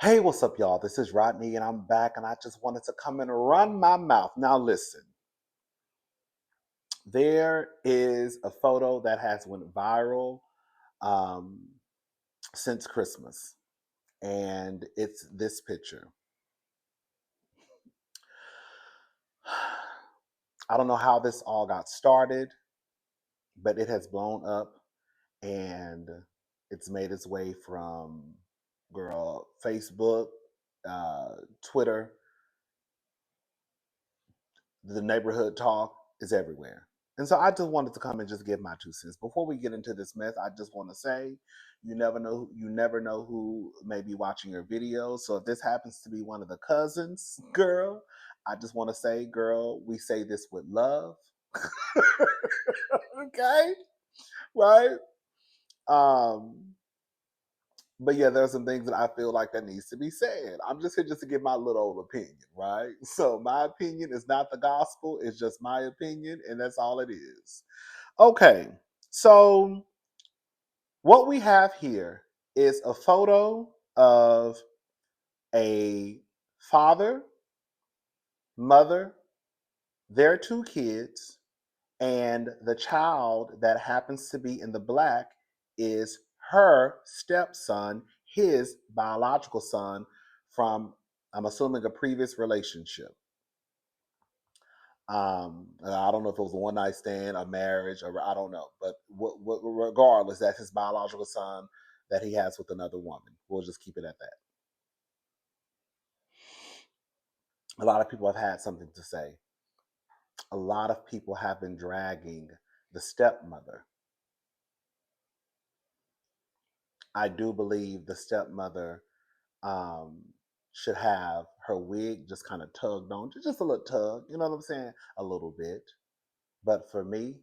Hey, what's up, y'all? This is Rodney, and I'm back, and I just wanted to come and run my mouth. Now, listen, there is a photo that has went viral um, since Christmas, and it's this picture. I don't know how this all got started, but it has blown up, and it's made its way from Facebook, uh, Twitter. The neighborhood talk is everywhere. And so I just wanted to come and just give my 2 cents. Before we get into this mess, I just want to say you never know who may be watching your videos. So if this happens to be one of the cousins, girl, I just want to say, girl, we say this with love. Okay? Right? Um but yeah, there's some things that I feel like that needs to be said. I'm just here just to give my little old opinion, right? So my opinion is not the gospel, it's just my opinion, and that's all it is. Okay, so what we have here is a photo of a father, mother, their 2 kids, and the child that happens to be in the black is her stepson, his biological son from, I'm assuming, a previous relationship. I don't know if it was a one night stand, a marriage, or I don't know, but regardless, that's his biological son that he has with another woman. We'll just keep it at that. A lot of people have had something to say. A lot of people have been dragging the stepmother. I do believe the stepmother um, should have her wig just kind of tugged on, just a little tug, you know what I'm saying? A little bit. But for me,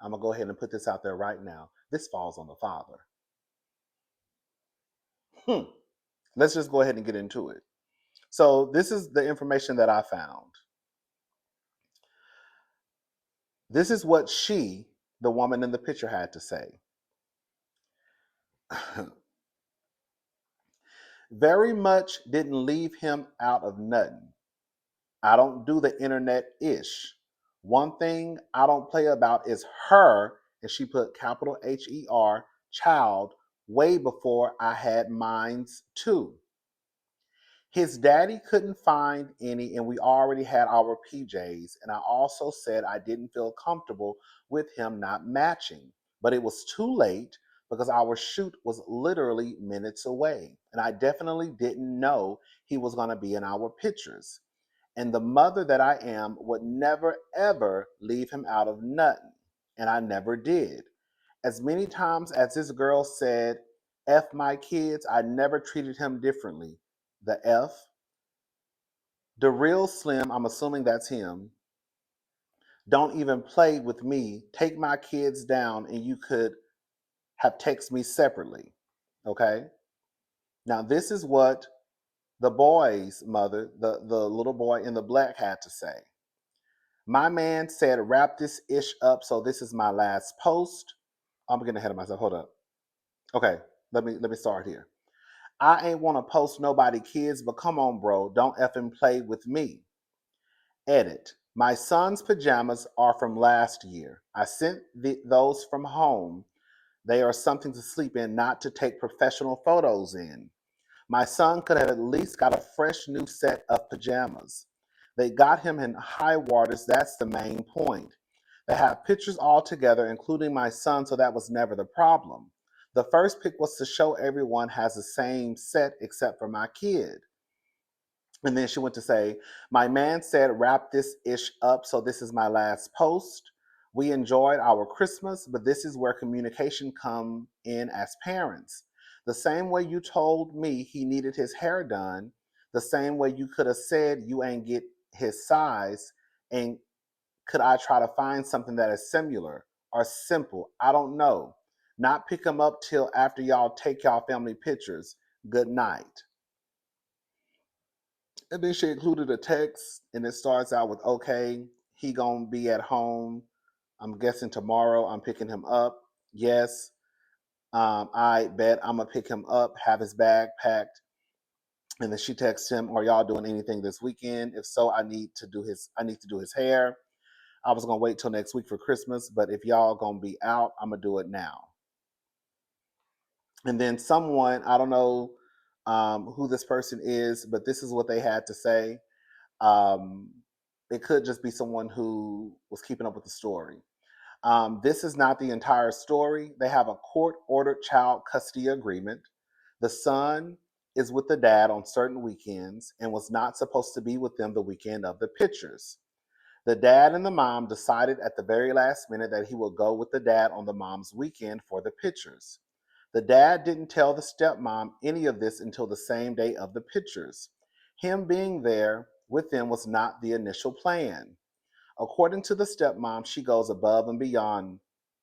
I'm going to go ahead and put this out there right now. This falls on the father. Hmm. Let's just go ahead and get into it. So, this is the information that I found. This is what she, the woman in the picture, had to say. Very much didn't leave him out of nothing. I don't do the internet ish. One thing I don't play about is her, and she put capital HER, child, way before I had mines too. His daddy couldn't find any, and we already had our PJs. And I also said I didn't feel comfortable with him not matching. But it was too late because our shoot was literally minutes away. And I definitely didn't know he was going to be in our pictures. And the mother that I am would never, ever leave him out of nothing. And I never did. As many times as this girl said, F my kids, I never treated him differently. The F. The real Slim, I'm assuming that's him, don't even play with me. Take my kids down and you could have texted me separately. Okay? Now, this is what the boy's mother, the little boy in the black, had to say. My man said, wrap this ish up. So this is my last post. I'm getting ahead of myself. Hold up. Okay, let me start here. I ain't want to post nobody kids, but come on, bro. Don't effing play with me. Edit. My son's pajamas are from last year. I sent those from home. They are something to sleep in, not to take professional photos in. My son could have at least got a fresh new set of pajamas. They got him in high waters. That's the main point. They have pictures all together, including my son, so that was never the problem. The first pic was to show everyone has the same set except for my kid. And then she went to say, my man said, wrap this ish up. So this is my last post. We enjoyed our Christmas, but this is where communication come in as parents. The same way you told me he needed his hair done, the same way you could have said you ain't get his size, and could I try to find something that is similar or simple? I don't know. Not pick him up till after y'all take y'all family pictures. Good night. And then she included a text, and it starts out with, "Okay, he gonna be at home. I'm guessing tomorrow. I'm picking him up. Yes, I bet I'm gonna pick him up. Have his bag packed. And then she texts him, "Are y'all doing anything this weekend? If so, I need to do his hair. I was gonna wait till next week for Christmas, but if y'all gonna be out, I'm gonna do it now." And then someone, I don't know who this person is, but this is what they had to say. Um, it could just be someone who was keeping up with the story. This is not the entire story. They have a court ordered child custody agreement. The son is with the dad on certain weekends and was not supposed to be with them the weekend of the pictures. The dad and the mom decided at the very last minute that he would go with the dad on the mom's weekend for the pictures. The dad didn't tell the stepmom any of this until the same day of the pictures. Him being there with them was not the initial plan. According to the stepmom, she goes above and beyond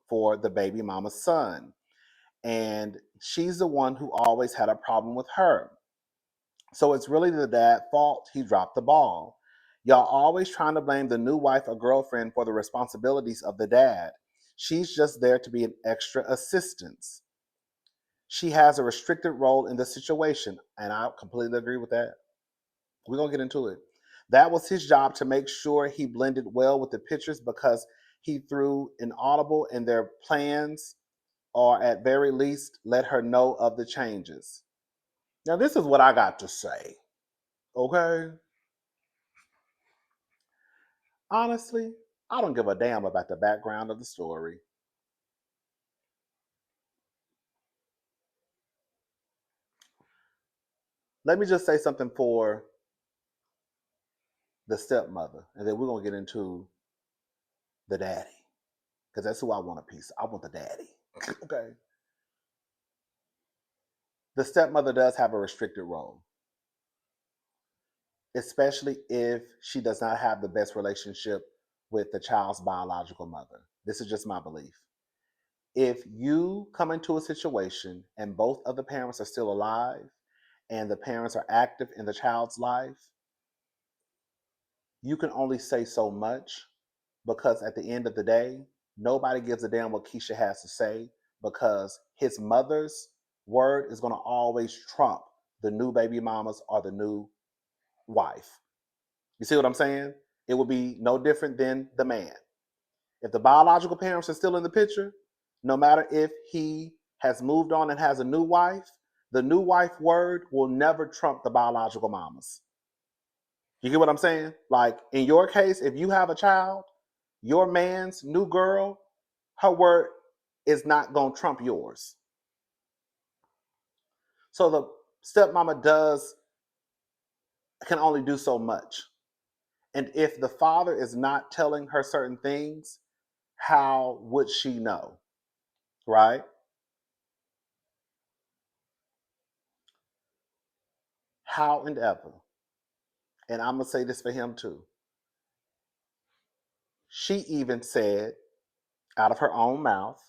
for the baby mama's son. And she's the one who always had a problem with her. So it's really the dad's fault he dropped the ball. Y'all always trying to blame the new wife or girlfriend for the responsibilities of the dad. She's just there to be an extra assistance. She has a restricted role in the situation, and I completely agree with that. We're going to get into it. That was his job to make sure he blended well with the pictures because he threw an audible in their plans or at very least let her know of the changes. Now, this is what I got to say, okay? Honestly, I don't give a damn about the background of the story. Let me just say something for the stepmother, and then we're going to get into the daddy because that's who I want a piece. I want the daddy. Okay. The stepmother does have a restricted role, especially if she does not have the best relationship with the child's biological mother. This is just my belief. If you come into a situation and both of the parents are still alive and the parents are active in the child's life, you can only say so much because at the end of the day, nobody gives a damn what Keisha has to say because his mother's word is going to always trump the new baby mamas or the new wife. You see what I'm saying? It would be no different than the man. If the biological parents are still in the picture, no matter if he has moved on and has a new wife, the new wife word will never trump the biological mamas. You get what I'm saying? Like in your case, if you have a child, your man's new girl, her word is not going to trump yours. So the stepmama can only do so much. And if the father is not telling her certain things, how would she know? Right? How and ever. And I'm going to say this for him too. She even said out of her own mouth,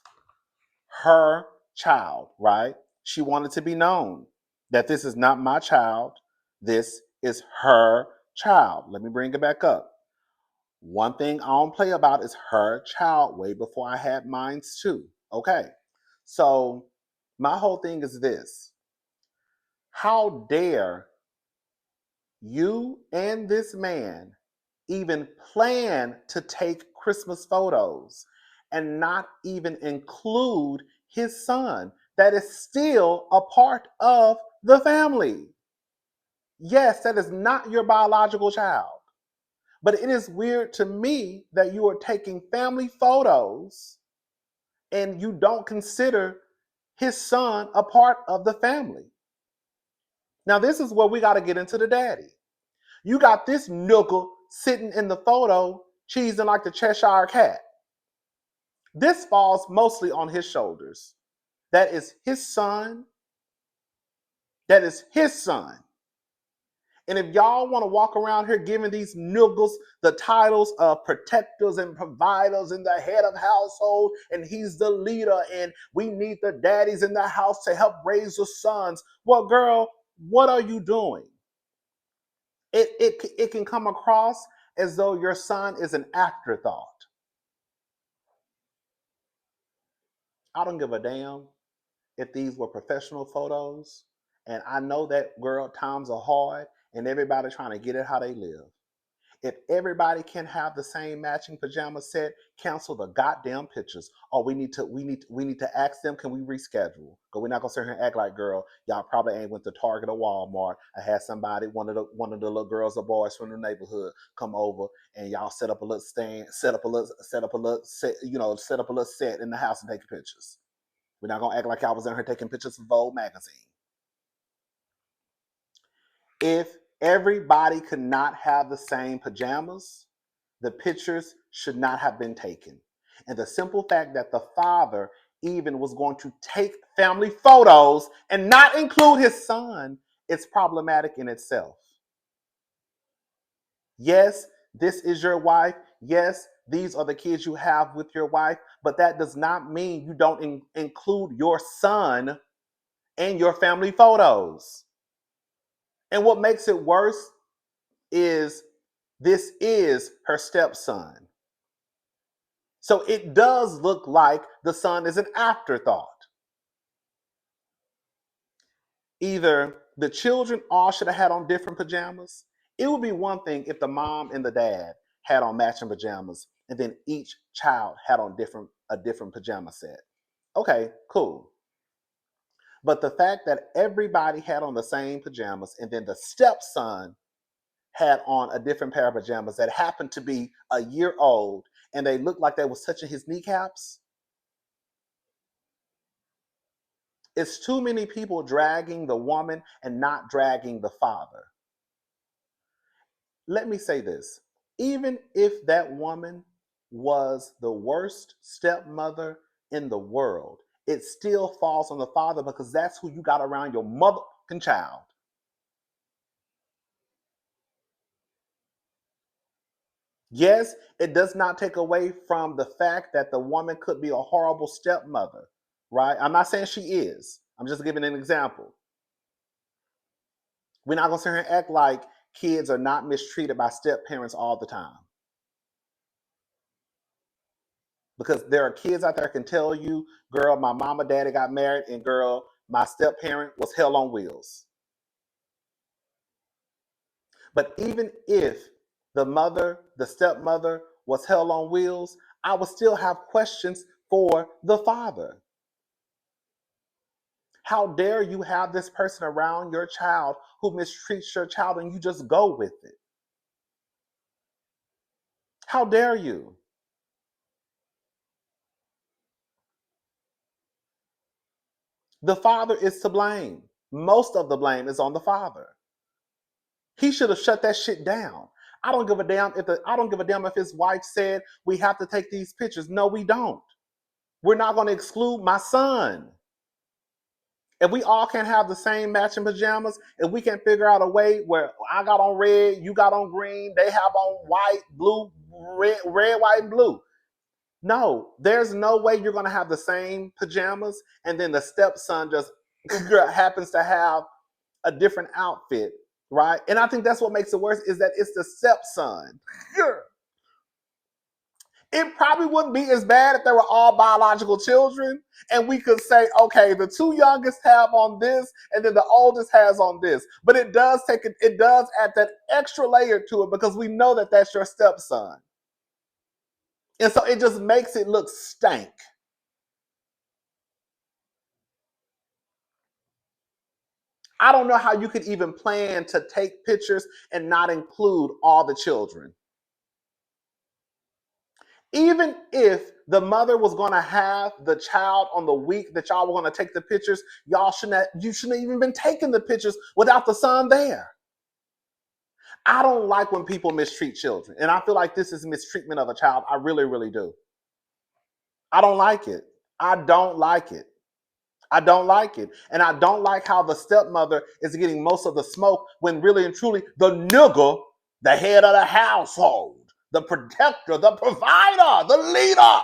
her child, right? She wanted to be known that this is not my child. This is her child. Let me bring it back up. One thing I don't play about is her child way before I had mine too. Okay. So my whole thing is this. How dare you and this man even plan to take Christmas photos and not even include his son that is still a part of the family? Yes, that is not your biological child. But it is weird to me that you are taking family photos and you don't consider his son a part of the family. Now, this is where we got to get into the daddy. You got this noogle sitting in the photo, cheesing like the Cheshire Cat. This falls mostly on his shoulders. That is his son. That is his son. And if y'all want to walk around here giving these noogles the titles of protectors and providers and the head of household, and he's the leader, and we need the daddies in the house to help raise the sons. Well, girl, what are you doing? It can come across as though your son is an afterthought. I don't give a damn if these were professional photos And I know that, girl, times are hard and everybody trying to get it how they live. If everybody can have the same matching pajama set, cancel the goddamn pictures. Or we need to ask them, can we reschedule? Because we're not gonna sit here and act like, girl, y'all probably ain't went to Target or Walmart. I had somebody, one of the little girls or boys from the neighborhood come over and y'all set up a little stand, set up a little set, set up a little set in the house and take pictures. We're not gonna act like y'all was in here taking pictures of Vogue magazine. If everybody could not have the same pajamas, the pictures should not have been taken. And the simple fact that the father even was going to take family photos and not include his son is problematic in itself. Yes, this is your wife. Yes, these are the kids you have with your wife, but that does not mean you don't include your son in your family photos. And what makes it worse is this is her stepson. So it does look like the son is an afterthought. Either the children all should have had on different pajamas. It would be one thing if the mom and the dad had on matching pajamas and then each child had on a different pajama set. Okay, cool. But the fact that everybody had on the same pajamas and then the stepson had on a different pair of pajamas that happened to be a year old and they looked like they was touching his kneecaps. It's too many people dragging the woman and not dragging the father. Let me say this. Even if that woman was the worst stepmother in the world, it still falls on the father because that's who you got around your motherfucking child. Yes, it does not take away from the fact that the woman could be a horrible stepmother, right? I'm not saying she is. I'm just giving an example. We're not going to sit here and act like kids are not mistreated by step parents all the time. Because there are kids out there can tell you, girl, my mama, daddy got married, and girl, my step parent was hell on wheels. But even if the stepmother was hell on wheels, I would still have questions for the father. How dare you have this person around your child who mistreats your child and you just go with it? How dare you? The father is to blame. Most of the blame is on the father. He should have shut that shit down. I don't give a damn if his wife said we have to take these pictures. No, we don't. We're not going to exclude my son. If we all can't have the same matching pajamas, if we can figure out a way where I got on red, you got on green, they have on white, blue, red, white, and blue. No, there's no way you're going to have the same pajamas and then the stepson just happens to have a different outfit, right? And I think that's what makes it worse is that it's the stepson. It probably wouldn't be as bad if they were all biological children and we could say, okay, the two youngest have on this and then the oldest has on this. But it does add that extra layer to it because we know that that's your stepson. And so it just makes it look stank. I don't know how you could even plan to take pictures and not include all the children. Even if the mother was going to have the child on the week that y'all were going to take the pictures, you shouldn't have even been taking the pictures without the son there. I don't like when people mistreat children. And I feel like this is mistreatment of a child. I really, really do. I don't like it. I don't like it. I don't like it. And I don't like how the stepmother is getting most of the smoke when really and truly the nigga, the head of the household, the protector, the provider, the leader.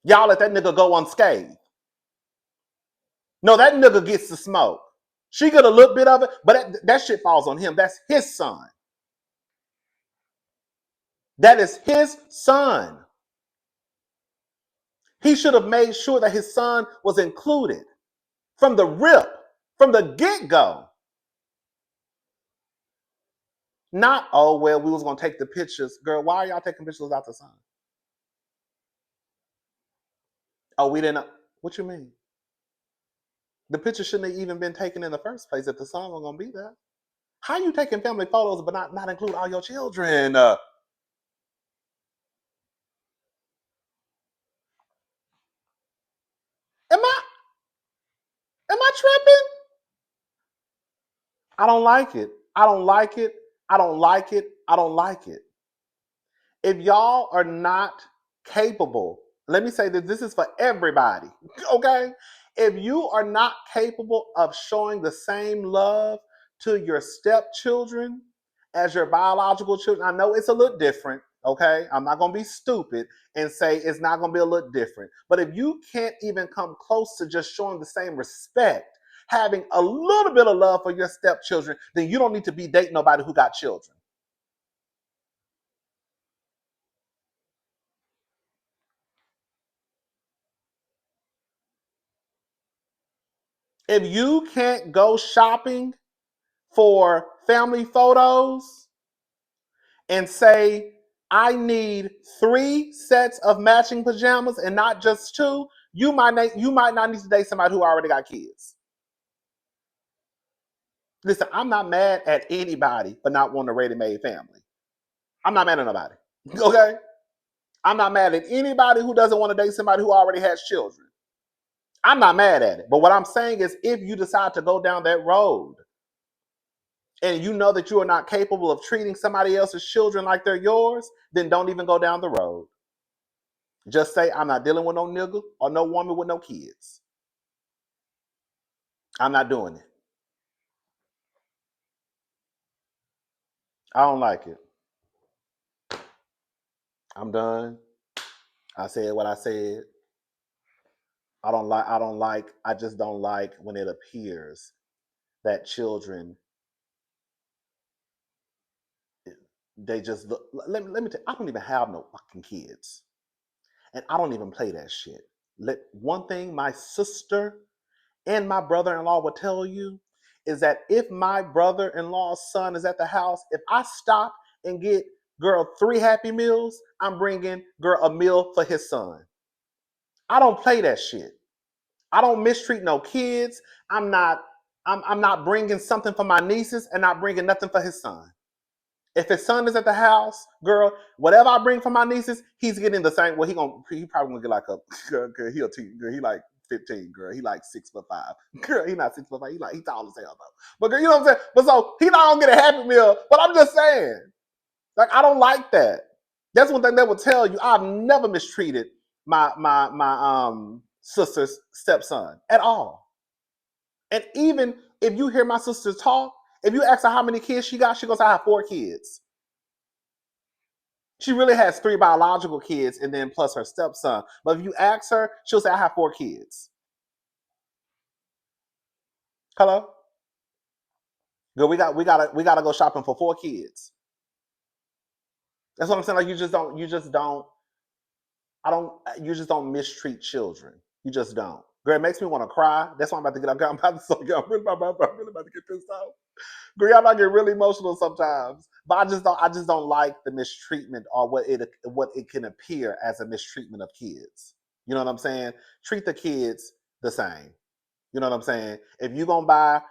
Y'all let that nigga go unscathed. No, that nigga gets the smoke. She get a little bit of it, but that shit falls on him. That's his son. That is his son. He should have made sure that his son was included from the rip. from the get-go. Not, oh, well, we was going to take the pictures. Girl, why are y'all taking pictures without the sun? Oh, we didn't. What you mean? The picture shouldn't have even been taken in the first place if the sun was going to be there. How you taking family photos but not include all your children? Am I am I tripping? I don't like it. I don't like it. I don't like it. I don't like it. If y'all are not capable, let me say that this is for everybody, okay? If you are not capable of showing the same love to your stepchildren as your biological children, I know it's a little different, okay? I'm not gonna be stupid and say it's not gonna be a little different. But if you can't even come close to just showing the same respect, having a little bit of love for your stepchildren, then you don't need to be dating nobody who got children. If you can't go shopping for family photos and say, I need 3 sets of matching pajamas and not just 2, you might not need to date somebody who already got kids. Listen, I'm not mad at anybody for not wanting a ready-made family. I'm not mad at nobody. Okay? I'm not mad at anybody who doesn't want to date somebody who already has children. I'm not mad at it. But what I'm saying is if you decide to go down that road, and you know that you are not capable of treating somebody else's children like they're yours, then don't even go down the road. Just say, I'm not dealing with no nigga or no woman with no kids. I'm not doing it. I don't like it. I'm done. I said what I said. I just don't like when it appears that children, they just look, let me tell you, I don't even have no fucking kids. And I don't even play that shit. One thing my sister and my brother-in-law will tell you is that if my brother-in-law's son is at the house, if I stop and get girl 3 Happy Meals, I'm bringing girl a meal for his son. I don't play that shit. I don't mistreat no kids. I'm not. I'm not bringing something for my nieces and not bringing nothing for his son. If his son is at the house, girl, whatever I bring for my nieces, he's getting the same. Well, he probably gonna get like a girl, he like 15, girl. He like 6'5". Girl, he not 6'5". He tall as hell though. But girl, you know what I'm saying? But so he not gonna get a Happy Meal. But I'm just saying, like, I don't like that. That's one thing they will tell you. I've never mistreated my sister's stepson at all. And even if you hear my sister talk, if you ask her how many kids she got, she goes, I have 4 kids. She really has 3 biological kids and then plus her stepson. But if you ask her, she'll say, I have 4 kids. Hello? Girl, we gotta go shopping for 4 kids. That's what I'm saying. Like you just don't mistreat children. You just don't. Girl, it makes me want to cry. That's why I'm about to get up. I'm about to, I'm really about to get pissed off. Girl, y'all not get really emotional sometimes. But I just don't like the mistreatment or what it can appear as a mistreatment of kids. You know what I'm saying? Treat the kids the same. You know what I'm saying? If you gonna buy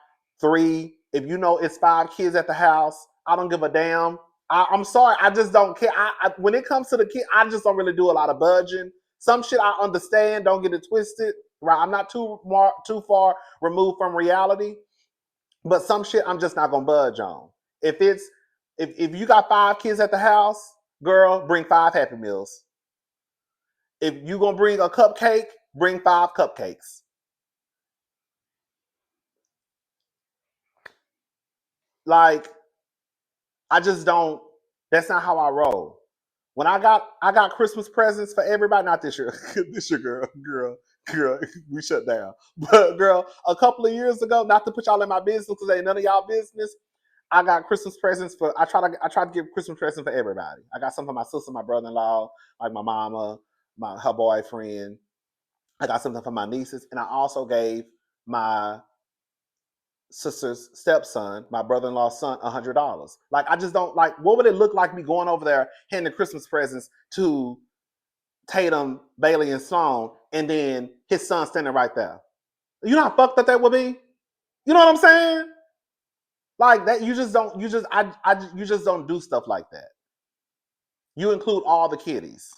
3, if you know it's 5 kids at the house, I don't give a damn. I'm sorry, I just don't care. When it comes to the kid, I just don't really do a lot of budging. Some shit I understand. Don't get it twisted. Right? I'm not too far removed from reality, but some shit I'm just not gonna budge on. If it's if you got 5 kids at the house, girl, bring 5 Happy Meals. If you gonna bring a cupcake, bring 5 cupcakes. Like, I just don't. That's not how I roll. When I got Christmas presents for everybody. Not this year. This year, girl. We shut down. But girl, a couple of years ago, not to put y'all in my business because ain't none of y'all business. I got Christmas presents for. I try to give Christmas presents for everybody. I got some for my sister, my brother-in-law, like my mama, her boyfriend. I got something for my nieces, and I also gave my sister's stepson, my brother-in-law's son, $100. Like, I just don't like. What would it look like me going over there handing Christmas presents to Tatum, Bailey, and Sloan, and then his son standing right there? You know how fucked that would be. You know what I'm saying? Like that, you just don't. You just don't do stuff like that. You include all the kiddies.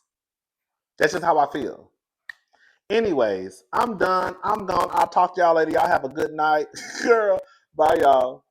That's just how I feel. Anyways, I'm done. I'm gone. I'll talk to y'all later. Y'all have a good night. Girl, bye, y'all.